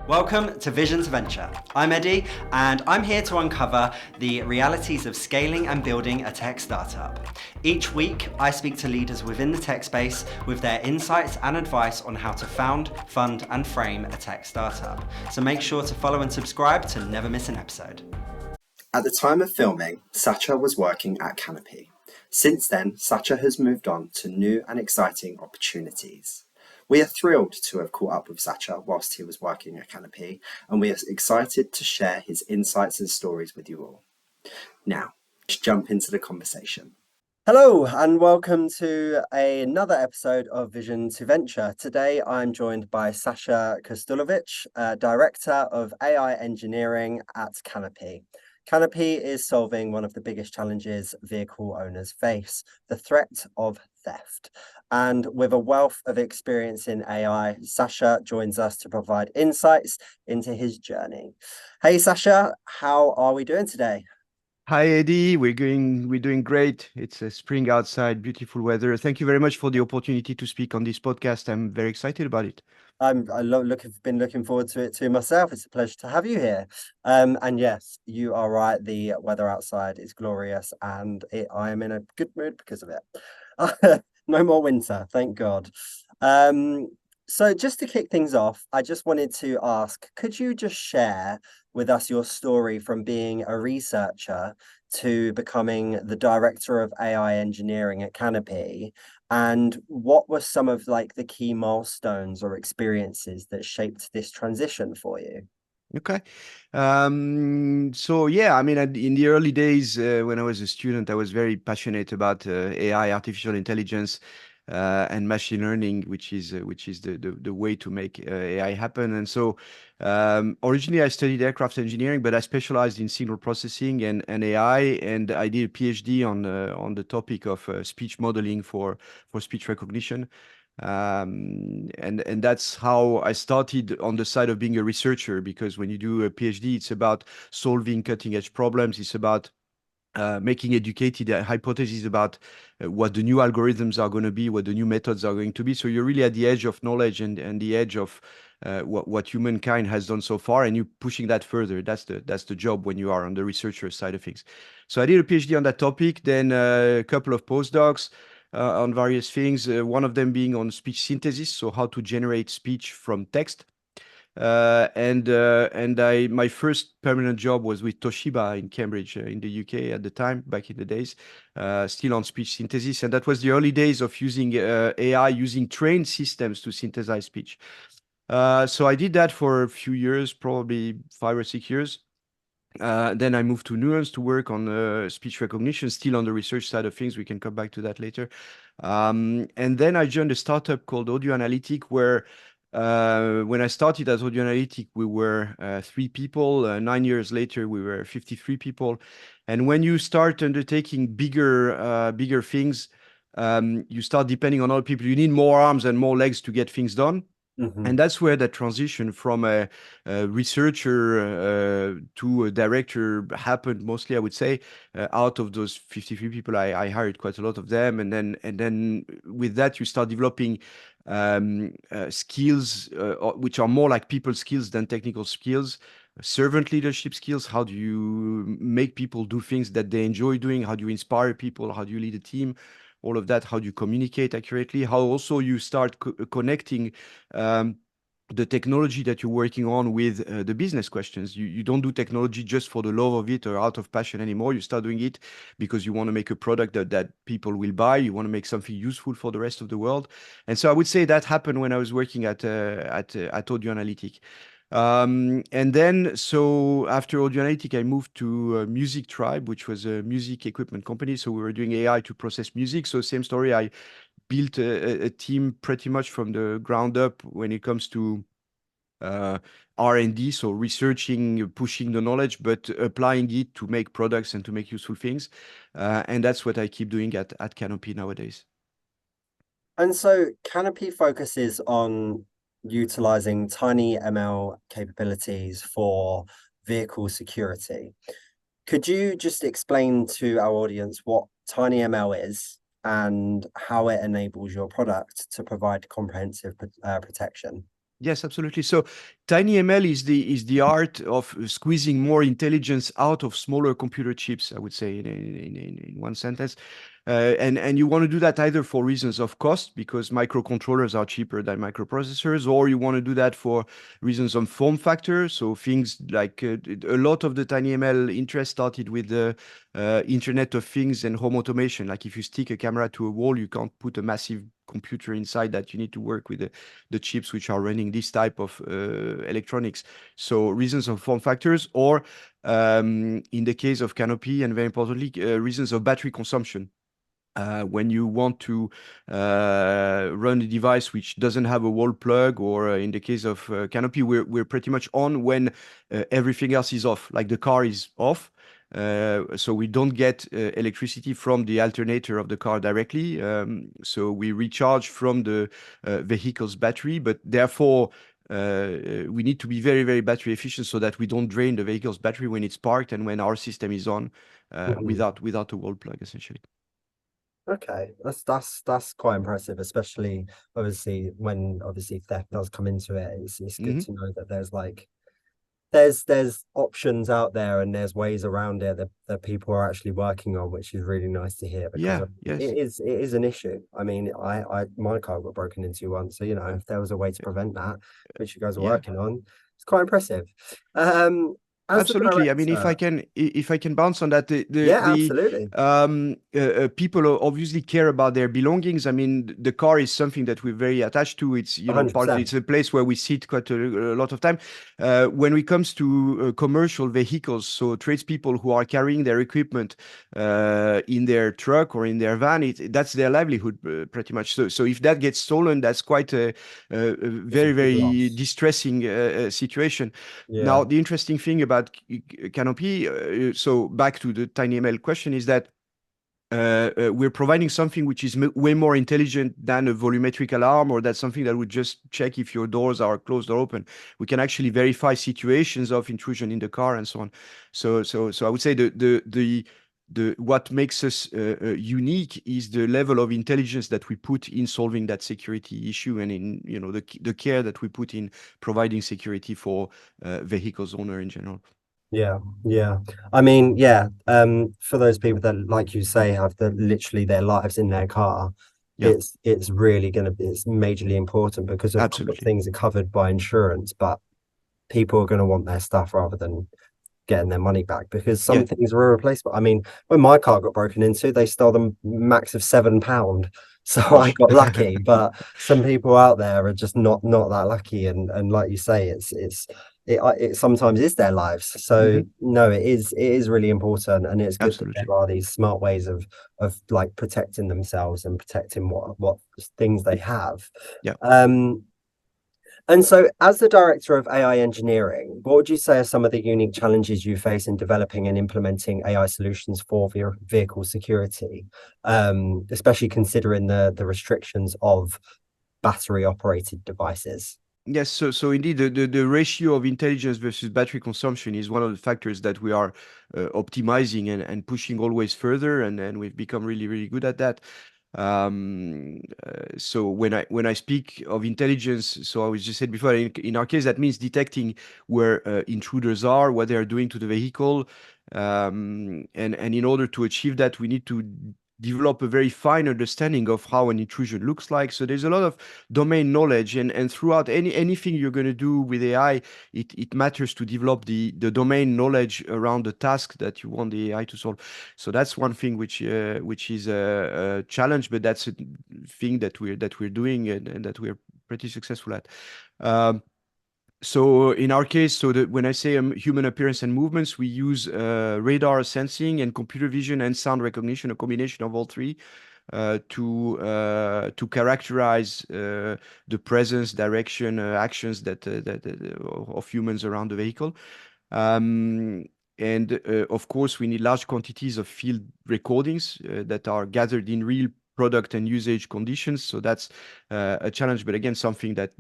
Welcome to Vision to Venture. I'm Eddie, and I'm here to uncover the realities of scaling and building a tech startup. Each week, I speak to leaders within the tech space with their insights and advice on how to found, fund, and frame a tech startup. So make sure to follow and subscribe to never miss an episode. At the time of filming, Sacha was working at Canopy. Since then, Sacha has moved on to new and exciting opportunities. We are thrilled to have caught up with Sacha whilst he was working at Canopy, and we are excited to share his insights and stories with you all. Now, let's jump into the conversation. Hello, and welcome to another episode of Vision to Venture. Today, I'm joined by Sacha Krstulovic, Director of AI Engineering at Canopy. Canopy is solving one of the biggest challenges vehicle owners face, the threat of theft. And with a wealth of experience in AI, Sacha joins us to provide insights into his journey. Hey, Sacha, how are we doing today? Hi Eddie, we're doing great. It's a spring outside, beautiful weather. Thank you very much for the opportunity to speak on this podcast. I'm very excited about it. Been looking forward to it too myself. It's a pleasure to have you here. And yes, you are right. The weather outside is glorious, and I am in a good mood because of it. No more winter, thank God. So just to kick things off, I just wanted to ask, could you just share with us your story from being a researcher to becoming the director of AI engineering at Canopy? And what were some of the key milestones or experiences that shaped this transition for you? Okay. So yeah, I mean, in the early days when I was a student, I was very passionate about AI, artificial intelligence, and machine learning, which is the way to make AI happen. And so originally I studied aircraft engineering, but I specialized in signal processing and AI, and I did a PhD on the topic of speech modeling for speech recognition. And that's how I started on the side of being a researcher, because when you do a PhD, it's about solving cutting edge problems. It's about making educated hypotheses about what the new algorithms are going to be, what the new methods are going to be. So you're really at the edge of knowledge and the edge of what humankind has done so far, and you're pushing that further. That's the job when you are on the researcher side of things. So I did a PhD on that topic, then a couple of postdocs on various things. One of them being on speech synthesis, so how to generate speech from text. And my first permanent job was with Toshiba in Cambridge, in the UK at the time, back in the days, still on speech synthesis. And that was the early days of using AI, using trained systems to synthesize speech. So I did that for a few years, probably 5 or 6 years. Then I moved to Nuance to work on speech recognition, still on the research side of things. We can come back to that later. And then I joined a startup called Audio Analytic, where when I started as Audio Analytic, we were 3 people. 9 years later, we were 53 people. And when you start undertaking bigger things, you start depending on other people. You need more arms and more legs to get things done. Mm-hmm. And that's where the transition from a researcher to a director happened mostly, I would say. Out of those 53 people, I hired quite a lot of them. And then with that, you start developing skills which are more like people skills than technical skills. Servant leadership skills. How do you make people do things that they enjoy doing? How do you inspire people? How do you lead a team? All of that. How do you communicate accurately? How also you start connecting the technology that you're working on with the business questions. You don't do technology just for the love of it or out of passion anymore. You start doing it because you want to make a product that people will buy. You want to make something useful for the rest of the world. And so I would say that happened when I was working at Audio Analytic. And then, so after Audio Analytic, I moved to Music Tribe, which was a music equipment company. So we were doing AI to process music. So same story. I built a team pretty much from the ground up when it comes to R&D, so researching, pushing the knowledge, but applying it to make products and to make useful things. And that's what I keep doing at Canopy nowadays. And so Canopy focuses on utilizing tiny ML capabilities for vehicle security. Could you just explain to our audience what tiny ML is and how it enables your product to provide comprehensive protection? Yes, absolutely. So TinyML is the art of squeezing more intelligence out of smaller computer chips, I would say, in one sentence. And you want to do that either for reasons of cost, because microcontrollers are cheaper than microprocessors, or you want to do that for reasons of form factor. So things like a lot of the TinyML interest started with the Internet of Things and home automation. Like if you stick a camera to a wall, you can't put a massive computer inside that. You need to work with the chips which are running this type of electronics. So reasons of form factors, or in the case of Canopy, and very importantly, reasons of battery consumption. When you want to run a device which doesn't have a wall plug, or in the case of Canopy, we're pretty much on when everything else is off, like the car is off. So we don't get electricity from the alternator of the car directly. So we recharge from the vehicle's battery, but therefore we need to be very, very battery efficient so that we don't drain the vehicle's battery when it's parked and when our system is on Mhm. without a wall plug, essentially. Okay, that's quite impressive, especially obviously when obviously theft does come into it. It's good Hmm. to know that there's like there's options out there and there's ways around it that people are actually working on, which is really nice to hear because Yeah, yes. it is an issue. I mean, I my car got broken into once, so you know if there was a way to prevent that, which you guys are Yeah. working on, it's quite impressive. Um, as the Absolutely. I mean, director, if I can bounce on that, yeah, absolutely, people obviously care about their belongings. I mean, the car is something that we're very attached to. It's, you know, part. 100%. It's a place where we sit quite a lot of time. When it comes to commercial vehicles, so tradespeople who are carrying their equipment in their truck or in their van, that's their livelihood pretty much. So if that gets stolen, that's quite a It's a very, big very loss. distressing situation. Yeah, Now, the interesting thing about Canopy, so back to the TinyML question, is that we're providing something which is way more intelligent than a volumetric alarm, or that's something that would just check if your doors are closed or open. We can actually verify situations of intrusion in the car and so on. So I would say the what makes us unique is the level of intelligence that we put in solving that security issue, and in, you know, the care that we put in providing security for vehicles owner in general. yeah, yeah. I mean, yeah. For those people that, like you say, have literally their lives in their car, Yeah, it's really gonna be it's majorly important because of course absolutely. things are covered by insurance, but people are gonna want their stuff rather than getting their money back because Yeah. some things were irreplaceable. I mean, when my car got broken into, they stole the max of £7. So I Gosh. got lucky, but some people out there are just not that lucky, and like you say, it sometimes is their lives. So Hmm. no, it is really important, and it's good that Absolutely. there are these smart ways of like protecting themselves and protecting what things they have. Yeah. Um, and so, as the director of AI engineering, what would you say are some of the unique challenges you face in developing and implementing AI solutions for vehicle security, especially considering the restrictions of battery operated devices? Yes, so indeed, the ratio of intelligence versus battery consumption is one of the factors that we are optimizing and pushing always further, and we've become really, really good at that. So when I speak of intelligence, so I was just said before, in our case, that means detecting where intruders are, what they are doing to the vehicle, and in order to achieve that, we need to develop a very fine understanding of how an intrusion looks like. So there's a lot of domain knowledge, and throughout anything you're going to do with AI, it matters to develop the domain knowledge around the task that you want the AI to solve. So that's one thing which is a challenge, but that's a thing that we're doing, and that we're pretty successful at. Um, so in our case, so that when I say human appearance and movements, we use radar sensing and computer vision and sound recognition, a combination of all three, to characterize the presence, direction, actions of humans around the vehicle. Um, and of course, we need large quantities of field recordings that are gathered in real product and usage conditions. So that's a challenge, but again, something that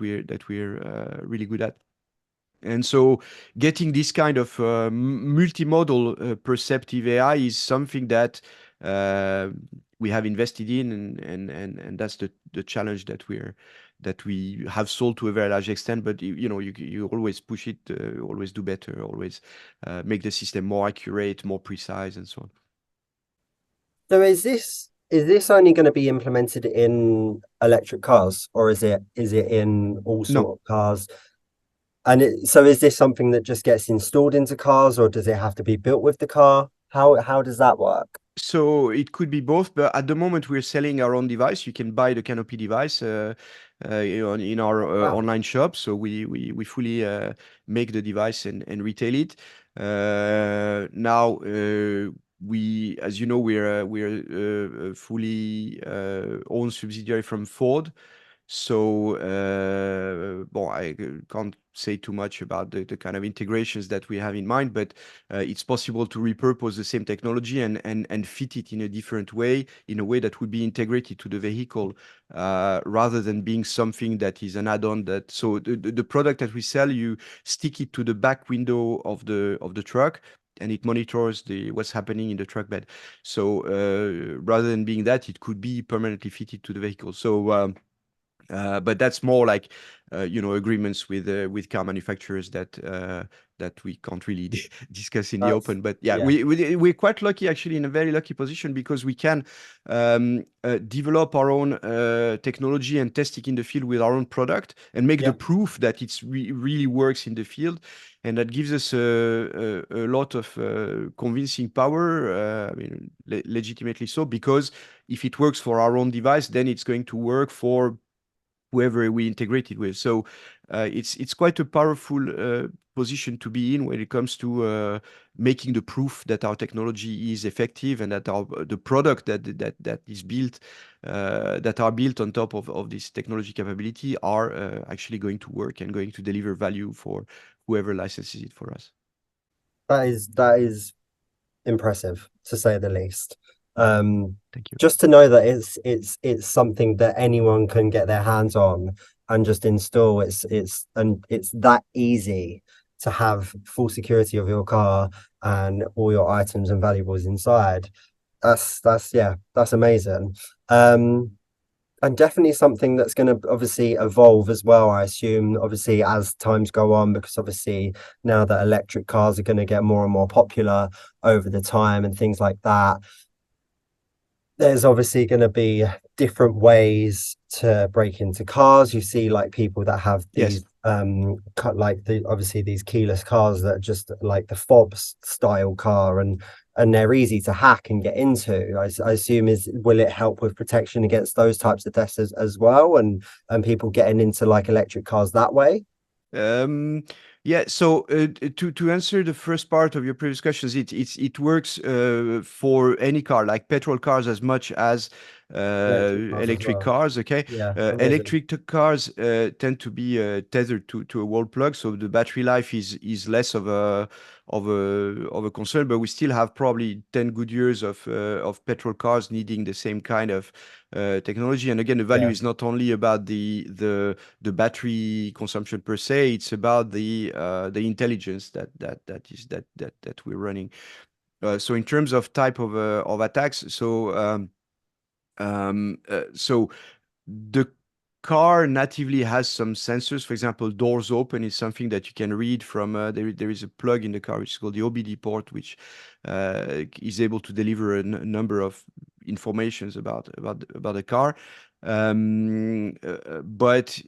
we're really good at. And so getting this kind of multimodal perceptive AI is something that uh, we have invested in, and that's the challenge that we have sold to a very large extent, but you always push it, always do better, always make the system more accurate, more precise, and so on. So is this only going to be implemented in electric cars, or is it in all No. sort of cars? And so is this something that just gets installed into cars, or does it have to be built with the car? How does that work? So it could be both, but at the moment we're selling our own device. You can buy the Canopy device in our Wow. online shop. So we fully make the device and retail it. Now we, as you know, we're a fully owned subsidiary from Ford. So, well, I can't say too much about the kind of integrations that we have in mind, but it's possible to repurpose the same technology and fit it in a different way, in a way that would be integrated to the vehicle, rather than being something that is an add-on. So the product that we sell, you stick it to the back window of the truck, and it monitors what's happening in the truck bed. So rather than being that, it could be permanently fitted to the vehicle. So. But that's more like agreements with car manufacturers that we can't really discuss in the That's open. But yeah, yeah. we're quite lucky, actually, in a very lucky position, because we can develop our own technology and test it in the field with our own product and make the Yeah. proof that it's really works in the field. And that gives us a lot of convincing power. I mean, legitimately so, because if it works for our own device, then it's going to work for whoever we integrate it with. So it's quite a powerful position to be in when it comes to making the proof that our technology is effective, and that the product that is built, that are built on top of this technology capability, are actually going to work and going to deliver value for whoever licenses it for us. That is impressive, to say the least. Thank you. Just to know that it's something that anyone can get their hands on and just install. It's that easy to have full security of your car and all your items and valuables inside. That's amazing. Um, and definitely something that's going to obviously evolve as well, I assume, obviously, as times go on, because obviously now that electric cars are going to get more and more popular over the time and things like that, there's obviously going to be different ways to break into cars. You see like people that have Yes. these like obviously these keyless cars that are just like the fobs style car, and they're easy to hack and get into. I assume, will it help with protection against those types of thefts as well, and people getting into like electric cars that way? Um, yeah, so to answer the first part of your previous questions, it works for any car, like petrol cars as much as Electric cars as electric well. cars. Okay, Yeah, amazing. electric cars tend to be tethered to a wall plug, so the battery life is less of a concern. But we still have probably 10 good years of petrol cars needing the same kind of technology. And again, the value Yeah. is not only about the battery consumption per se. It's about the intelligence that we're running. So in terms of type of attacks, so the car natively has some sensors. For example, doors open is something that you can read from. There is a plug in the car which is called the OBD port, which is able to deliver a number of informations about the car. But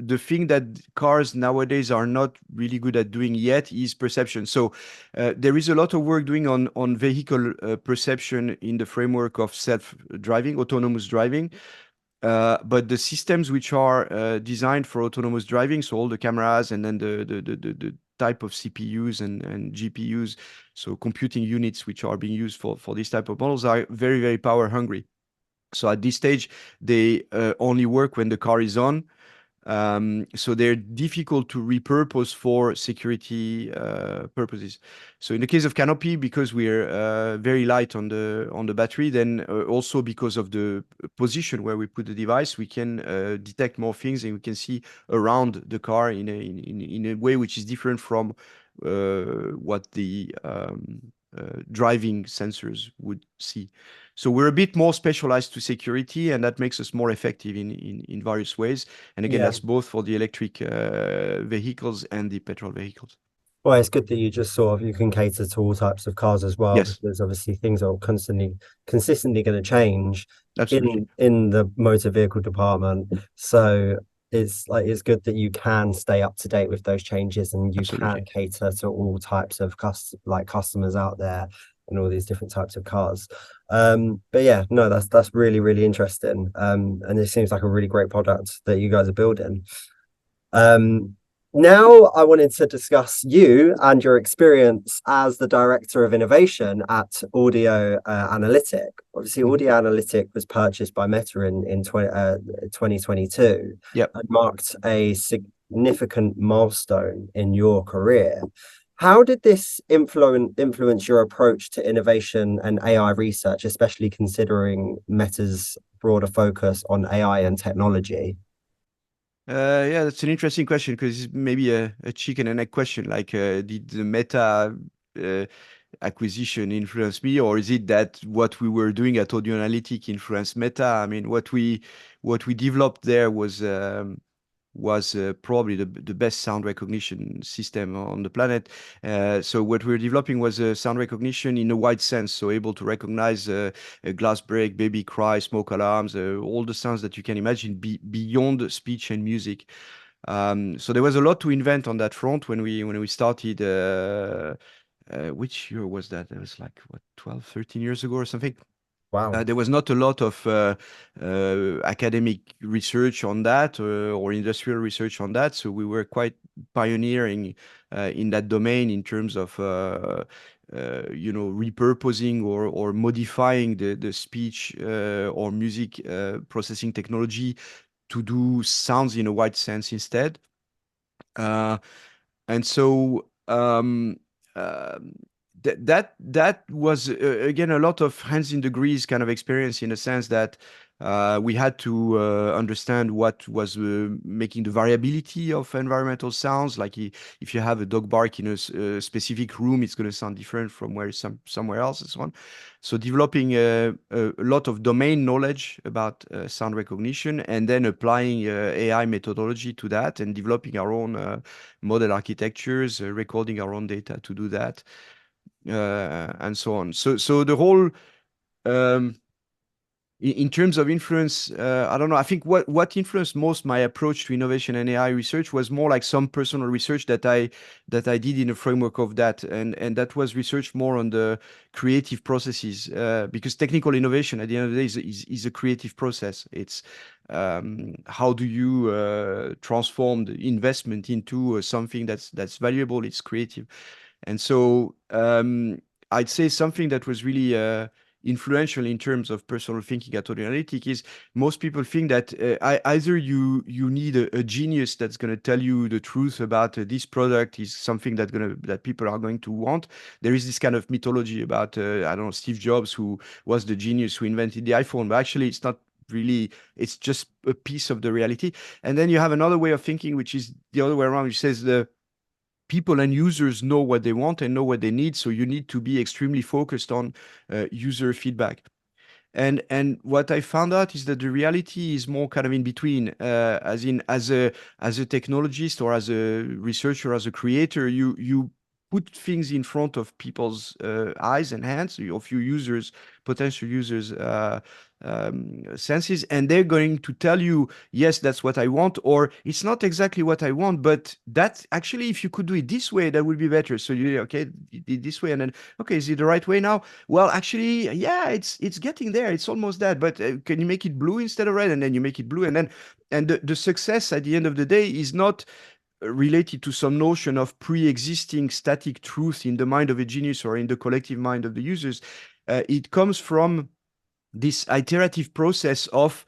the thing that cars nowadays are not really good at doing yet is perception. So there is a lot of work doing on vehicle perception in the framework of self-driving, autonomous driving. But the systems which are designed for autonomous driving, so all the cameras and then the type of CPUs and GPUs, so computing units which are being used for this type of models, are very, very power hungry. So at this stage, they only work when the car is on. So they're difficult to repurpose for security purposes. So in the case of Canopy, because we're very light on the battery, then also because of the position where we put the device, we can detect more things, and we can see around the car in a way which is different from what driving sensors would see. So we're a bit more specialized to security, and that makes us more effective in various ways. And again, Yeah. that's both for the electric vehicles and the petrol vehicles. Well, it's good that you just sort of you can cater to all types of cars as well, Yes, because obviously things are consistently going to change absolutely. in the motor vehicle department. So it's good that you can stay up to date with those changes and you can Absolutely. cater to all types of customers out there and all these different types of cars. But yeah, no, that's really, really interesting. And it seems like a really great product that you guys are building. Um, Now I wanted to discuss you and your experience as the director of innovation at Audio Analytic. Obviously, Mhm. Audio Analytic was purchased by Meta in 2022 Yep. and marked a significant milestone in your career. How did this influence your approach to innovation and AI research, especially considering Meta's broader focus on AI and technology? Yeah, that's an interesting question because it's maybe a chicken and egg question. Like, did the Meta uh, acquisition influence me, or is it that what we were doing at Audio Analytic influenced Meta? I mean, what we developed there was probably the best sound recognition system on the planet. So what we were developing was sound recognition in a wide sense, so able to recognize a glass break, baby cry, smoke alarms, all the sounds that you can imagine beyond speech and music. So there was a lot to invent on that front when we started. Which year was that? It was like what, 12, 13 years ago or something. Wow. There was not a lot of academic research on that or industrial research on that, so we were quite pioneering in that domain in terms of repurposing or modifying the speech or music processing technology to do sounds in a wide sense instead. Uh, and so that was again a lot of hands in the grease kind of experience in a sense that we had to understand what was making the variability of environmental sounds. Like if you have a dog bark in a specific room, it's going to sound different from somewhere else and so on. So developing a lot of domain knowledge about sound recognition and then applying AI methodology to that and developing our own model architectures, recording our own data to do that, and so on. So the whole um, in terms of influence, I don't know. I think what influenced most my approach to innovation and AI research was more like some personal research that I did in the framework of that, and that was research more on the creative processes, because technical innovation at the end of the day is a creative process. It's how do you transform the investment into something that's valuable? It's creative. And so I'd say something that was really influential in terms of personal thinking at Audio Analytic is most people think that either you need a genius that's going to tell you the truth about this product is something that people are going to want. There is this kind of mythology about I don't know, Steve Jobs, who was the genius who invented the iPhone, but actually it's not really, it's just a piece of the reality. And then you have another way of thinking, which is the other way around, which says the people and users know what they want and know what they need. So you need to be extremely focused on user feedback. And what I found out is that the reality is more kind of in between. As in, as a technologist or as a researcher, as a creator, you put things in front of people's eyes and hands, of your users, potential users' senses, and they're going to tell you, yes, that's what I want, or it's not exactly what I want, but that's actually, if you could do it this way, that would be better. So you, okay, you did this way, and then, okay, is it the right way now? Well, actually, yeah, it's getting there. It's almost that. But can you make it blue instead of red? And then you make it blue, and then the success at the end of the day is not related to some notion of pre-existing static truth in the mind of a genius or in the collective mind of the users. It comes from this iterative process of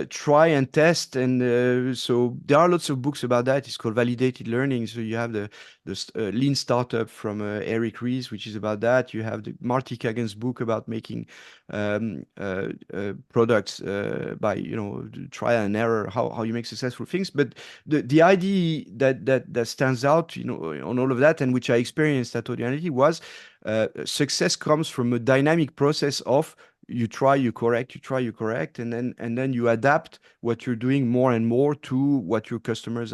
try and test. And so there are lots of books about that. It's called validated learning. So you have the lean startup from Eric Ries, which is about that. You have the Marty Kagan's book about making products by trial and error, how you make successful things. But the idea that stands out, on all of that, and which I experienced at Audionality, was success comes from a dynamic process of you try, you correct, you try, you correct, and then you adapt what you're doing more and more to what your customers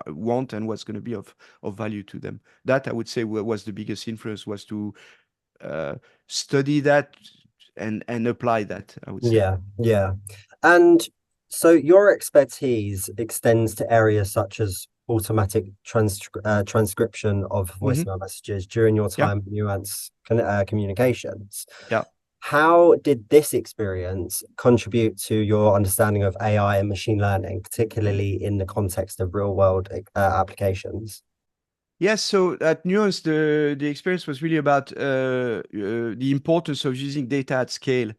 want and what's going to be of value to them. That, I would say, was the biggest influence, was to study that and apply that, I would say. Yeah. And so your expertise extends to areas such as automatic transcription of Mm-hmm. voicemail messages during your Yeah, time at Nuance Communications. yeah. How did this experience contribute to your understanding of AI and machine learning, particularly in the context of real world applications? Yes, so at Nuance, the experience was really about the importance of using data at scale.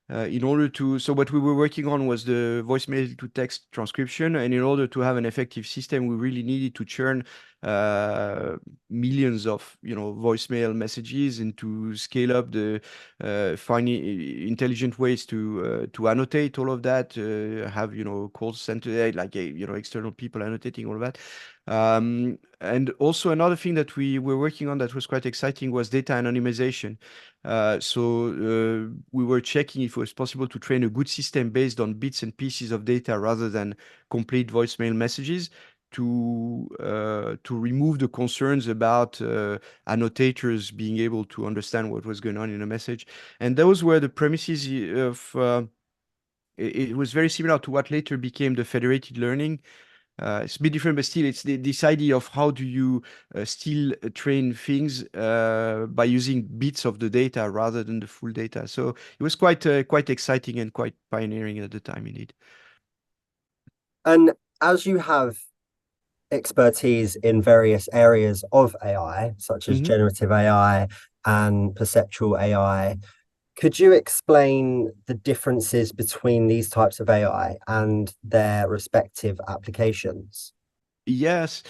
In order to, so what we were working on was the voicemail to text transcription, and in order to have an effective system, we really needed to churn millions of voicemail messages, and to scale up the finding intelligent ways to annotate all of that, have call center like external people annotating all of that. And also another thing that we were working on that was quite exciting was data anonymization. So we were checking if it was possible to train a good system based on bits and pieces of data rather than complete voicemail messages, to remove the concerns about annotators being able to understand what was going on in a message. And those were the premises of it was very similar to what later became the federated learning. It's a bit different, but still, it's this idea of how do you still train things by using bits of the data rather than the full data. So it was quite exciting and quite pioneering at the time, indeed. And as you have expertise in various areas of AI, such as Hmm. generative AI and perceptual AI, could you explain the differences between these types of AI and their respective applications? Yes.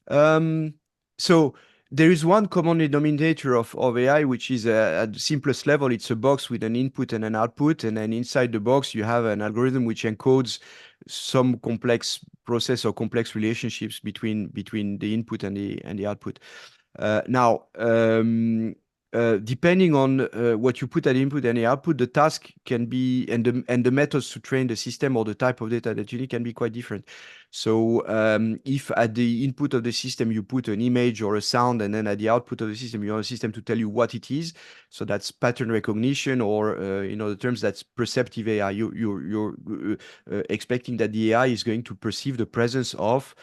Um, so there is one common denominator of AI, which is at the simplest level, it's a box with an input and an output. And then inside the box, you have an algorithm which encodes some complex process or complex relationships between the input and the output. Now, depending on what you put at the input and the output, the task can be, and the methods to train the system or the type of data that you need can be quite different. So if at the input of the system you put an image or a sound, and then at the output of the system you want a system to tell you what it is, so that's pattern recognition, or in other terms, that's perceptive AI. You're expecting that the AI is going to perceive the presence of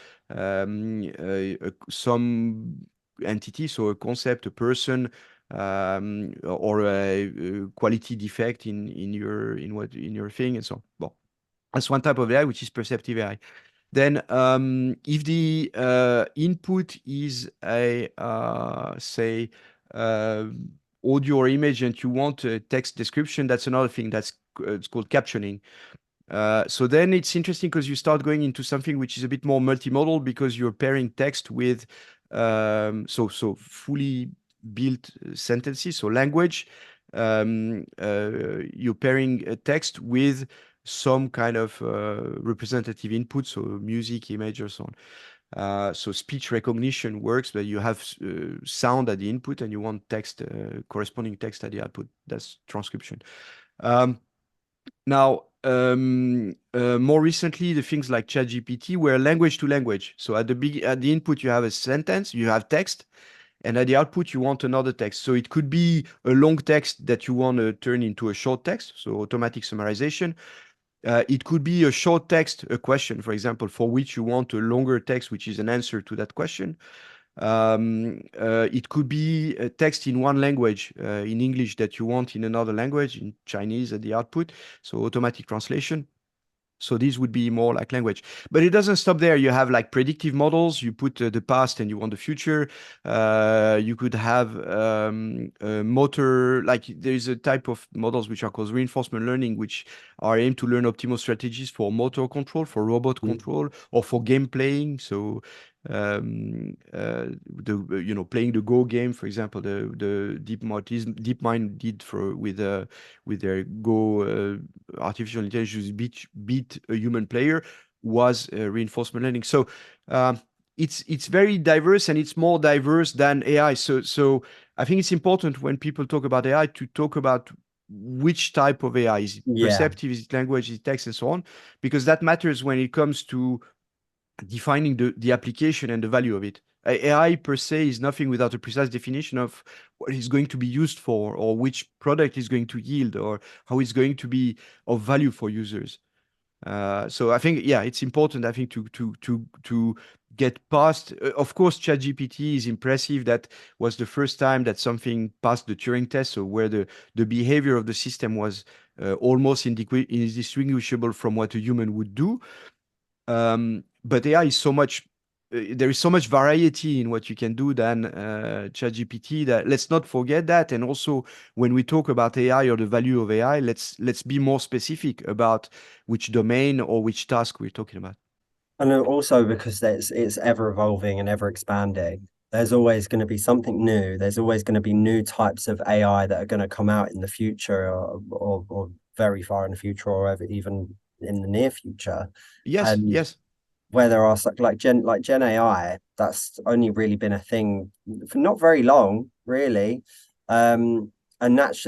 some entity, so a concept, a person, or a quality defect in your thing, and so on. Well, that's one type of AI, which is perceptive AI. Then, if the input is a say audio or image, and you want a text description, that's another thing. That's it's called captioning. So then it's interesting because you start going into something which is a bit more multimodal, because you're pairing text with so fully built sentences, so language. You're pairing a text with some kind of representative input, so music, image, or so on. So speech recognition works, but you have sound at the input and you want text, corresponding text at the output. That's transcription. Um, Now, more recently, the things like ChatGPT were language to language. So at the input, you have a sentence, you have text, and at the output, you want another text. So it could be a long text that you want to turn into a short text, so automatic summarization. It could be a short text, a question, for example, for which you want a longer text, which is an answer to that question. It could be a text in one language, in English, that you want in another language, in Chinese at the output, so automatic translation. So these would be more like language. But it doesn't stop there. You have like predictive models. You put the past and you want the future. You could have motor, like there's a type of models which are called reinforcement learning, which are aimed to learn optimal strategies for motor control, for robot Mm. control, or for game playing. So playing the Go game, for example, the DeepMind did with their Go artificial intelligence beat a human player was reinforcement learning. So it's very diverse, and it's more diverse than AI. So I think it's important when people talk about AI to talk about which type of AI. Is it Yeah. perceptive? Is it language? Is it text, and so on? Because that matters when it comes to defining the application and the value of it. AI per se is nothing without a precise definition of what it's going to be used for, or which product is going to yield, or how it's going to be of value for users. So I think, yeah, it's important, I think, to get past. Of course, ChatGPT is impressive. That was the first time that something passed the Turing test, so where the behavior of the system was almost indistinguishable from what a human would do. But AI is so much, there is so much variety in what you can do than ChatGPT, that let's not forget that. And also, when we talk about AI or the value of AI, let's be more specific about which domain or which task we're talking about. And also because it's ever evolving and ever expanding. There's always going to be something new. There's always going to be new types of AI that are going to come out in the future, or very far in the future, or ever even in the near future. Yes, And yes, where there are like Gen AI, that's only really been a thing for not very long, really. And that's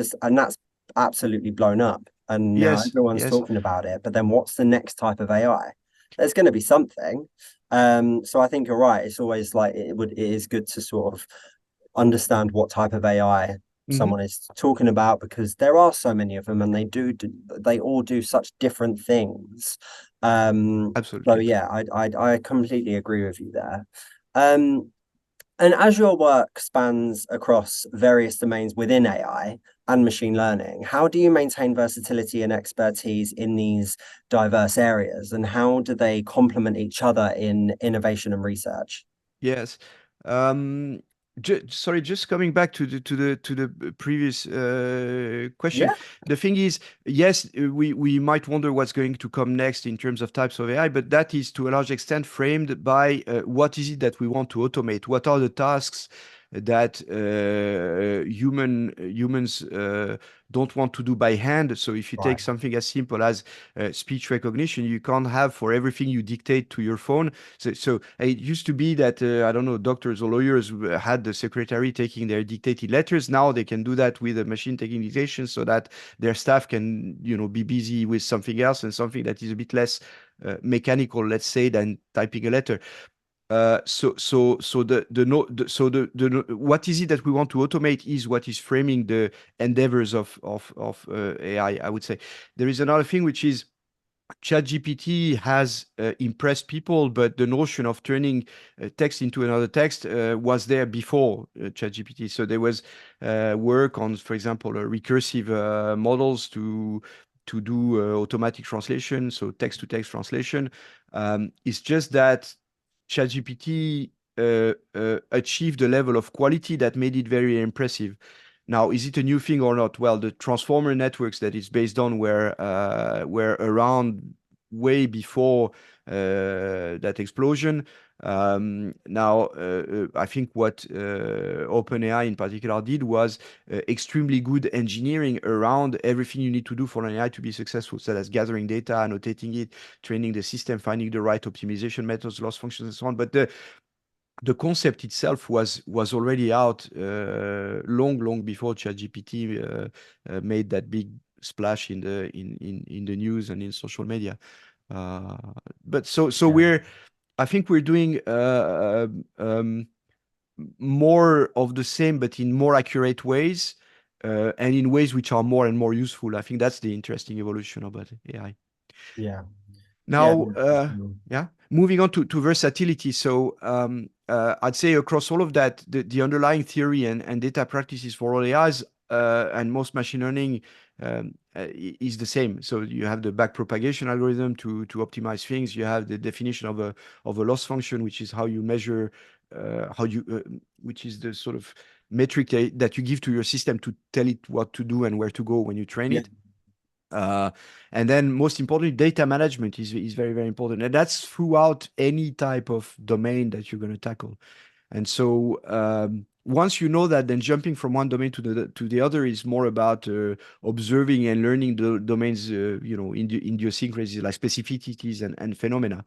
absolutely blown up. And now yes, everyone's yes. talking about it. But then what's the next type of AI? There's going to be something. So I think you're right. It's always like it is good to sort of understand what type of AI Hmm. someone is talking about, because there are so many of them, and they all do such different things. So Absolutely. yeah, I completely agree with you there. Um, and as your work spans across various domains within AI and machine learning, how do you maintain versatility and expertise in these diverse areas, and how do they complement each other in innovation and research? Yes. Um, Sorry, just coming back to the previous question. Yeah, The thing is, yes, we might wonder what's going to come next in terms of types of AI, but that is to a large extent framed by what is it that we want to automate? What are the tasks that humans don't want to do by hand? So if you take right. something as simple as speech recognition, you can't have for everything you dictate to your phone. So it used to be that I don't know, doctors or lawyers had the secretary taking their dictated letters. Now they can do that with a machine taking dictation, so that their staff can, be busy with something else, and something that is a bit less mechanical, let's say, than typing a letter. So the no the, so the what is it that we want to automate is what is framing the endeavors of AI. I would say there is another thing, which is ChatGPT has impressed people, but the notion of turning text into another text was there before ChatGPT. So there was work on, for example, recursive models to do automatic translation, so text-to-text translation. It's just that ChatGPT achieved a level of quality that made it very impressive. Now, is it a new thing or not? Well, the transformer networks that it's based on were around way before that explosion. Now, I think what OpenAI in particular did was extremely good engineering around everything you need to do for an AI to be successful. So that's gathering data, annotating it, training the system, finding the right optimization methods, loss functions, and so on. But the concept itself was already out long before ChatGPT made that big splash in the news and in social media. Uh, but so Yeah. I think we're doing more of the same, but in more accurate ways, and in ways which are more and more useful. I think that's the interesting evolution about AI. Yeah. Yeah. Now, yeah, moving on to versatility. So I'd say across all of that, the underlying theory and data practices for all AIs and most machine learning is the same. So you have the backpropagation algorithm to optimize things. You have the definition of a loss function, which is how you measure which is the sort of metric that you give to your system to tell it what to do and where to go when you train Yeah. it. Uh, and then most importantly, data management is very, very important. And that's throughout any type of domain that you're going to tackle. And so once you know that, then jumping from one domain to the other is more about observing and learning the domains, idiosyncrasies like specificities and phenomena.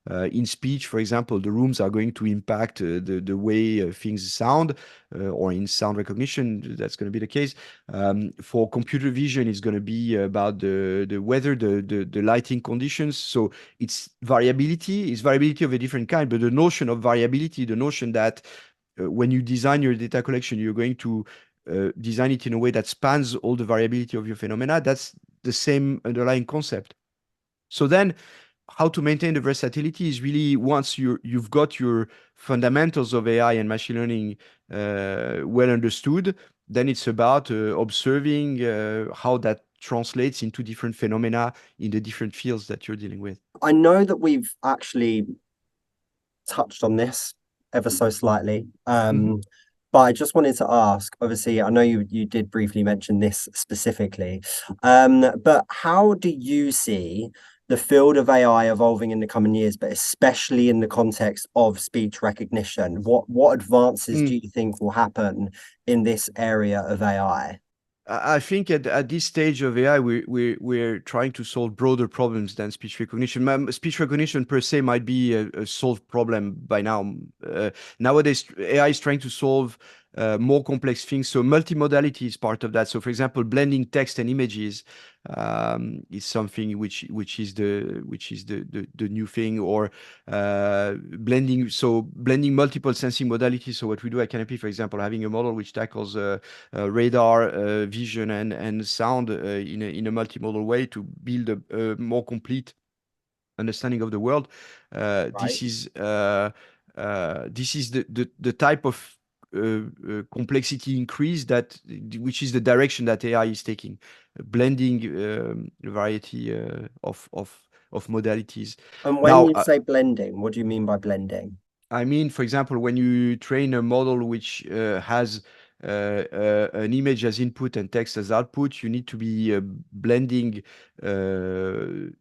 In speech, for example, the rooms are going to impact the way things sound, or in sound recognition, that's going to be the case. For computer vision, it's going to be about the weather, the lighting conditions. So it's variability of a different kind, but the notion of variability, the notion that when you design your data collection, you're going to design it in a way that spans all the variability of your phenomena. That's the same underlying concept. So then how to maintain the versatility is really once you've got your fundamentals of AI and machine learning well understood, then it's about observing how that translates into different phenomena in the different fields that you're dealing with. I know that we've actually touched on this ever so slightly. But I just wanted to ask, obviously, I know you did briefly mention this specifically, but how do you see the field of AI evolving in the coming years, but especially in the context of speech recognition? What advances do Mm. you think will happen in this area of AI? I think at this stage of AI, we're trying to solve broader problems than speech recognition. Speech recognition per se might be a solved problem by now. Nowadays, AI is trying to solve more complex things. So multimodality is part of that. So, for example, blending text and images is something which is the new thing, or blending multiple sensing modalities. So what we do at Canopy, for example, having a model which tackles radar, vision, and sound in a multimodal way to build a more complete understanding of the world. Right. This is the type of complexity increase which is the direction that AI is taking, blending a variety of modalities. And when Now, you say blending, what do you mean by blending? I mean, for example, when you train a model which has an image as input and text as output, you need to be blending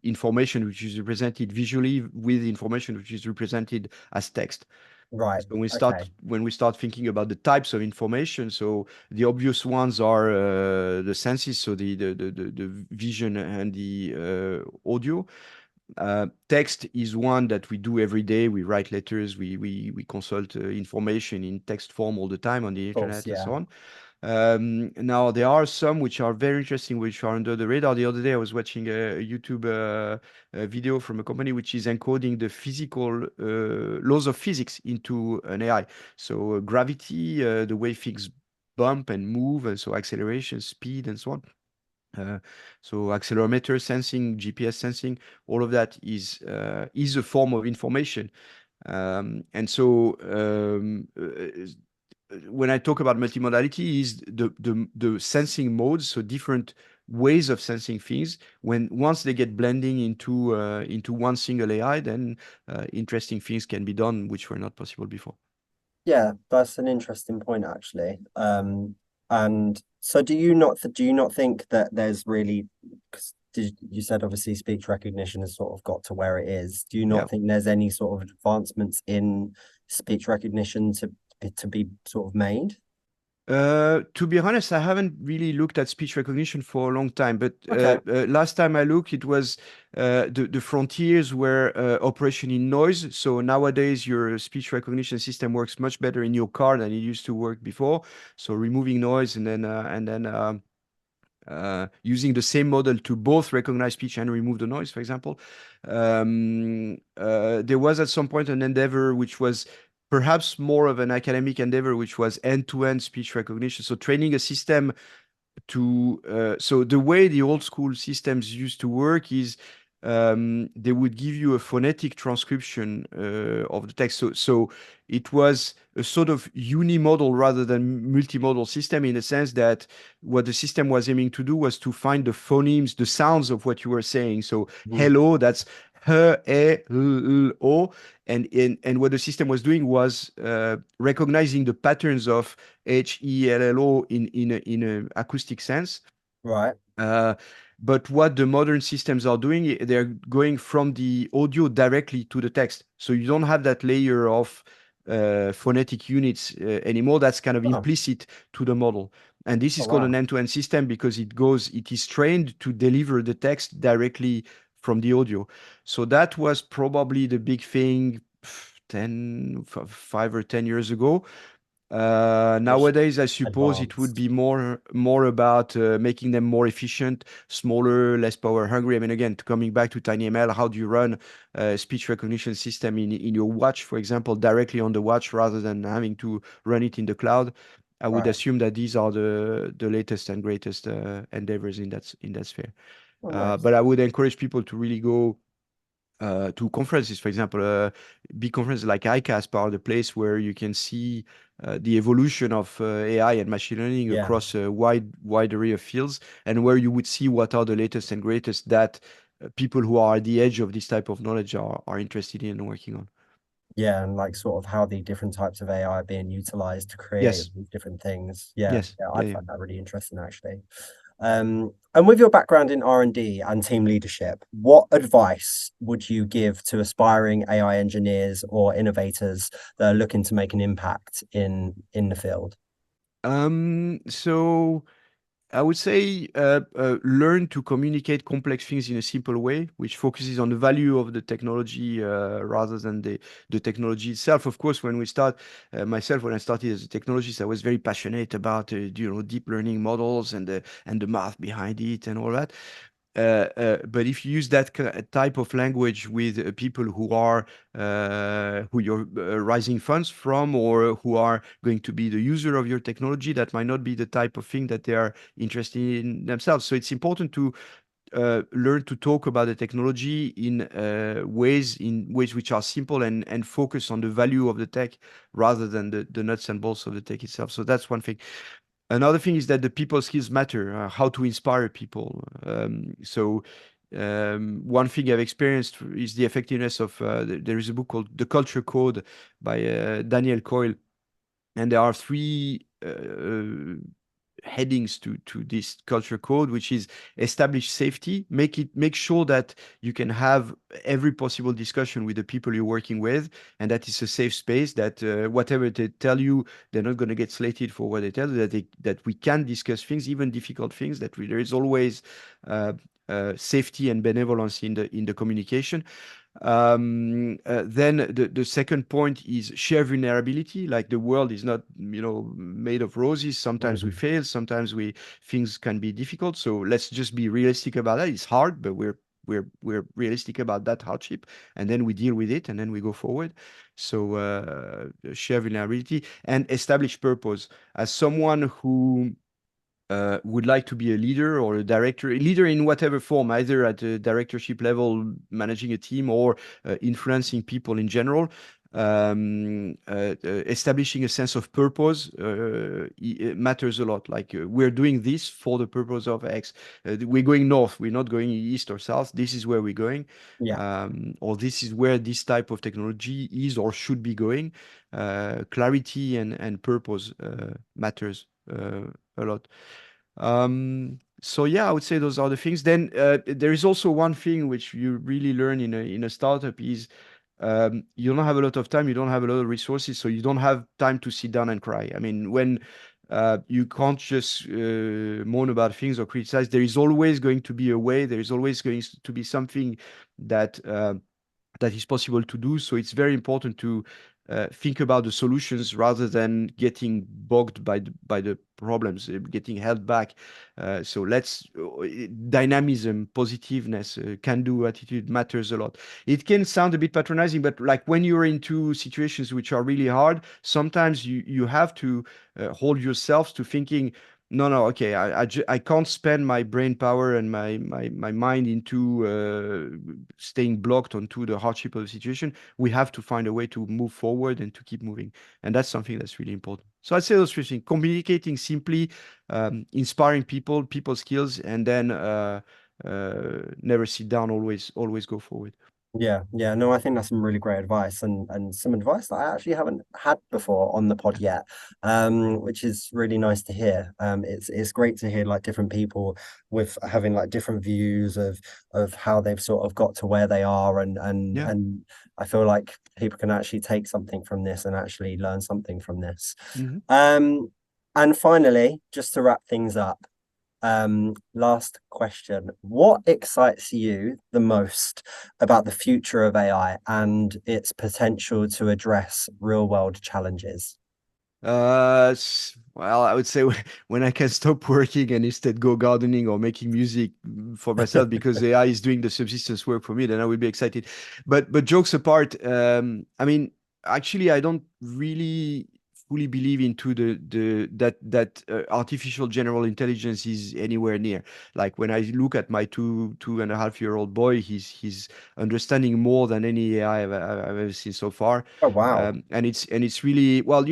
information which is represented visually with information which is represented as text. Right. So Okay. when we start thinking about the types of information, so the obvious ones are the senses, so the vision and the audio. Text is one that we do every day. We write letters, we consult information in text form all the time on the Of course, internet and yeah. so on. Now there are some which are very interesting, which are under the radar. The other day I was watching a YouTube a video from a company which is encoding the physical laws of physics into an AI. So gravity, the way things bump and move, and so acceleration, speed, and so on. So accelerometer sensing, GPS sensing, all of that is a form of information. And so when I talk about multimodality, is the sensing modes, so different ways of sensing things. When once they get blending into one single AI, then interesting things can be done which were not possible before. Yeah, that's an interesting point actually. And so do you not think that there's really, 'cause you said obviously speech recognition has sort of got to where it is. Do you Yeah. not think there's any sort of advancements in speech recognition to be sort of made? To be honest, I haven't really looked at speech recognition for a long time, but Okay. last time I looked, it was the frontiers were operation in noise. So nowadays, your speech recognition system works much better in your car than it used to work before. So removing noise and then using the same model to both recognize speech and remove the noise, for example. There was at some point an endeavor which was perhaps more of an academic endeavor, which was end-to-end speech recognition. So training a system so the way the old school systems used to work is they would give you a phonetic transcription of the text. So it was a sort of unimodal rather than multimodal system, in the sense that what the system was aiming to do was to find the phonemes, the sounds of what you were saying. So Mhm. hello, that's h, e, l, o. And what the system was doing was recognizing the patterns of H, E, L, L, O in a acoustic sense. Right. Uh, but what the modern systems are doing, they're going from the audio directly to the text. So you don't have that layer of phonetic units anymore. That's kind of Oh, implicit to the model. And this oh is called an wow. end-to-end system because it is trained to deliver the text directly from the audio. So that was probably the big thing 5 or 10 years ago. It's Nowadays, I suppose it would advanced. be more about making them more efficient, smaller, less power hungry. I mean, again, coming back to TinyML, how do you run a speech recognition system in your watch, for example, directly on the watch rather than having to run it in the cloud? I would Right. assume that these are the latest and greatest endeavors in that sphere. Oh, nice. But I would encourage people to really go to conferences, for example, big conferences like ICASP are the place where you can see the evolution of AI and machine learning Yeah. across a wide array of fields, and where you would see what are the latest and greatest that people who are at the edge of this type of knowledge are interested in and working on. Yeah, and like sort of how the different types of AI are being utilized to create Yes, these different things. Yeah, yes, yeah, yeah, I yeah. find that really interesting actually. And with your background in R&D and team leadership, what advice would you give to aspiring AI engineers or innovators that are looking to make an impact in the field? So I would say learn to communicate complex things in a simple way, which focuses on the value of the technology rather than the technology itself. Of course, when we start, myself, when I started as a technologist, I was very passionate about deep learning models and the math behind it and all that. But if you use that type of language with people who you're raising funds from, or who are going to be the user of your technology, that might not be the type of thing that they are interested in themselves. So it's important to learn to talk about the technology in ways which are simple and focus on the value of the tech rather than the nuts and bolts of the tech itself. So that's one thing. Another thing is that the people skills matter, how to inspire people. One thing I've experienced is the effectiveness of, there is a book called The Culture Code by Daniel Coyle, and there are three headings to this culture code, which is establish safety, make sure that you can have every possible discussion with the people you're working with, and that is a safe space, that whatever they tell you, they're not going to get slated for what they tell you, that we can discuss things, even difficult things, there is always safety and benevolence in the communication. Then the second point is share vulnerability. Like, the world is not, made of roses. Sometimes we Mhm. fail. Sometimes things can be difficult. So let's just be realistic about that. It's hard, but we're realistic about that hardship, and then we deal with it, and then we go forward. So share vulnerability and establish purpose. As someone who would like to be a leader or a leader in whatever form, either at a directorship level, managing a team, or influencing people in general. Establishing a sense of purpose it matters a lot. Like, we're doing this for the purpose of X. We're going north. We're not going east or south. This is where we're going, Yeah. or this is where this type of technology is or should be going. Clarity and purpose matters a lot. So yeah, I would say those are the things. Then there is also one thing which you really learn in a startup is you don't have a lot of time, you don't have a lot of resources, so you don't have time to sit down and cry. I mean, when you can't just moan about things or criticize, there is always going to be a way, there is always going to be something that that is possible to do. So it's very important to think about the solutions rather than getting bogged by the problems, getting held back. So let's dynamism, positiveness, can-do attitude matters a lot. It can sound a bit patronizing, but like, when you're into situations which are really hard, sometimes you have to hold yourselves to thinking, No. Okay, I can't spend my brain power and my mind into staying blocked onto the hardship of the situation. We have to find a way to move forward and to keep moving, and that's something that's really important. So I'd say those three things: communicating simply, inspiring people skills, and then never sit down. Always go forward. Yeah, no, I think that's some really great advice and some advice that I actually haven't had before on the pod yet, which is really nice to hear. It's great to hear like different people with having like different views of how they've sort of got to where they are, Yeah. and I feel like people can actually take something from this and actually learn something from this. Hmm. And finally, just to wrap things up. Last question. What excites you the most about the future of AI and its potential to address real world challenges? Well, I would say when I can stop working and instead go gardening or making music for myself because AI is doing the subsistence work for me, then I will be excited. But jokes apart, I mean, actually, I don't really fully believe into that artificial general intelligence is anywhere near. Like when I look at my 2.5 year old boy, he's understanding more than any AI I've ever seen so far. Oh, wow. And it's really, well,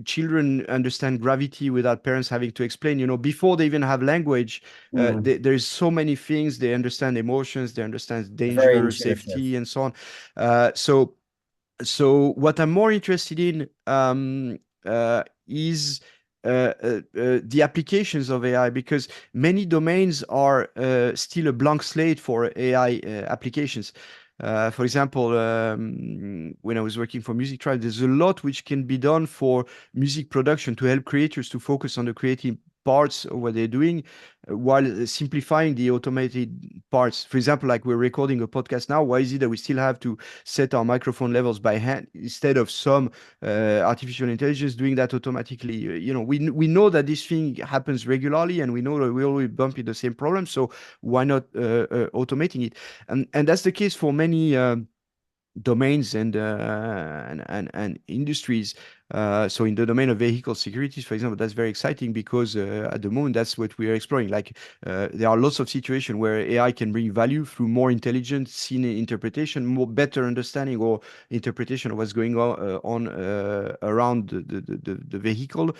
children understand gravity without parents having to explain. Before they even have language, Mm, there's so many things. They understand emotions, they understand very danger, intuitive. safety, and so on. So what I'm more interested in is the applications of AI, because many domains are still a blank slate for AI applications. For example, when I was working for Music Tribe, there's a lot which can be done for music production to help creators to focus on the creative parts of what they're doing, while simplifying the automated parts. For example, like we're recording a podcast now, why is it that we still have to set our microphone levels by hand instead of some artificial intelligence doing that automatically? We know that this thing happens regularly, and we know that we always bump into the same problem. So why not automating it? And that's the case for many domains and industries. So in the domain of vehicle securities, for example, that's very exciting because at the moment that's what we are exploring. Like there are lots of situations where AI can bring value through more intelligent scene interpretation, more better understanding or interpretation of what's going on around the vehicle.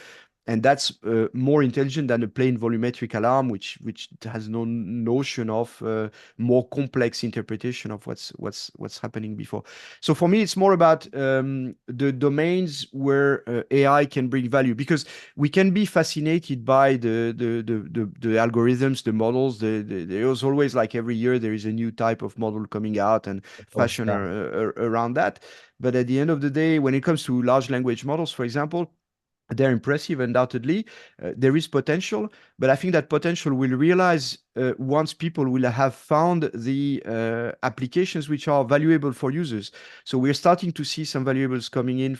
And that's more intelligent than a plain volumetric alarm, which has no notion of more complex interpretation of what's happening before. So for me, it's more about the domains where AI can bring value, because we can be fascinated by the algorithms, the models. There's always, like every year, there is a new type of model coming out and Of course, fashion yeah. around that. But at the end of the day, when it comes to large language models, for example, they're impressive, undoubtedly. There is potential, but I think that potential will realize once people will have found the applications which are valuable for users. So we're starting to see some valuables coming in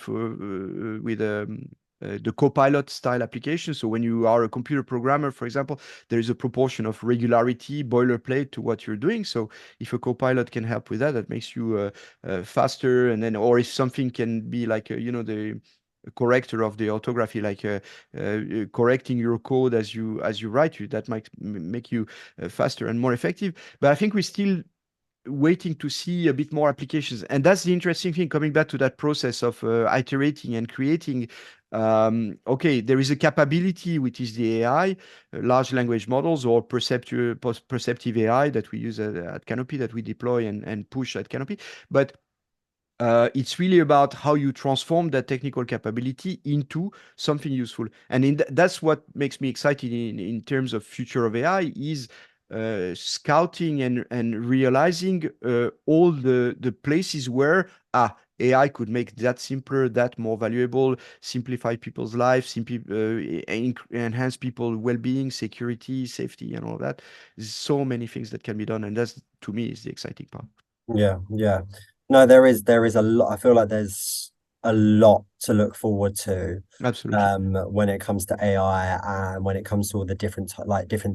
with the Copilot style application. So when you are a computer programmer, for example, there is a proportion of regularity, boilerplate to what you're doing. So if a Copilot can help with that, that makes you faster. And then, or if something can be like, the corrector of the orthography, like correcting your code as you write, that might make you faster and more effective. But I think we're still waiting to see a bit more applications, and that's the interesting thing, coming back to that process of iterating and creating. Okay, there is a capability which is the AI, large language models, or perceptive AI that we use at Canopy, that we deploy and push at Canopy. But it's really about how you transform that technical capability into something useful. And that's what makes me excited in terms of future of AI, is scouting and realizing all the places where AI could make that simpler, that more valuable, simplify people's lives, enhance people's well-being, security, safety, and all that. There's so many things that can be done, and that's, to me, is the exciting part. Yeah. No, there is a lot. I feel like there's a lot to look forward to Absolutely. when it comes to AI and when it comes to all the different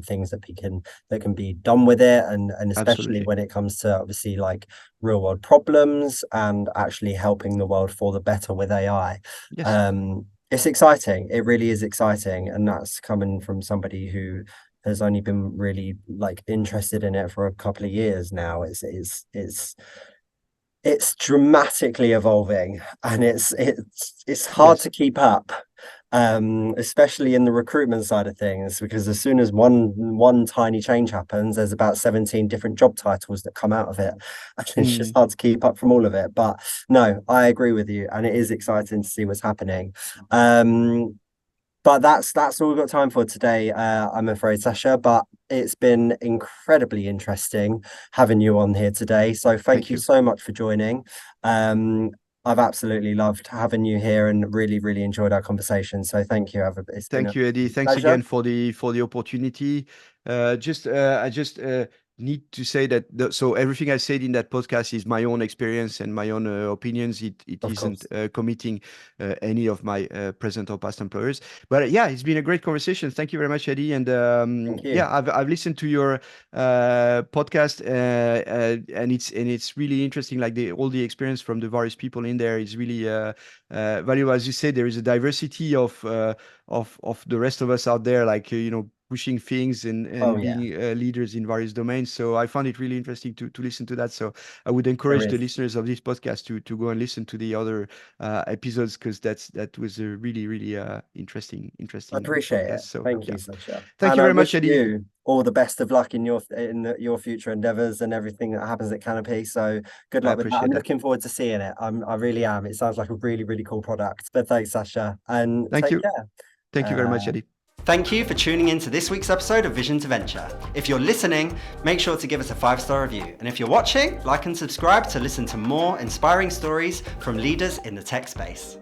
things that can be done with it, and especially Absolutely. when it comes to obviously like real world problems and actually helping the world for the better with AI. Yes. Um It's exciting. It really is exciting, and that's coming from somebody who has only been really like interested in it for a couple of years now. It's dramatically evolving, and it's hard Yes. to keep up, especially in the recruitment side of things, because as soon as one tiny change happens, there's about 17 different job titles that come out of it, and it's just hard to keep up from all of it. But no, I agree with you, and it is exciting to see what's happening. But that's all we've got time for today, I'm afraid, Sacha. But it's been incredibly interesting having you on here today. So thank Thank you you. so much for joining. I've absolutely loved having you here and really, really enjoyed our conversation. So thank you. It's been a Thank you, Eddie. Thanks pleasure. again for the opportunity. I just need to say that so everything I said in that podcast is my own experience and my own opinions. It Of isn't course. committing any of my present or past employers. But yeah, it's been a great conversation. Thank you very much, Eddie. And Thank you. yeah, I've listened to your podcast, and it's really interesting. Like all the experience from the various people in there is really valuable. As you said, there is a diversity of the rest of us out there, like pushing things and Oh yeah, being leaders in various domains. So I found it really interesting to listen to that. So I would there encourage the is. listeners of this podcast to go and listen to the other episodes, because that was a really I interesting appreciate podcast. it. So Thank yeah, you, Sacha. thank And you I very much, wish Eddie. you all the best of luck in your future endeavors and everything that happens at Canopy. So good I luck with that. I'm appreciate that. looking forward to seeing it. I really am. It sounds like a really, really cool product. But thanks, Sacha, and Thank take you. care. Thank you very much, Uh, Eddie. Thank you for tuning in to this week's episode of Vision to Venture. If you're listening, make sure to give us a 5-star review. And if you're watching, like and subscribe to listen to more inspiring stories from leaders in the tech space.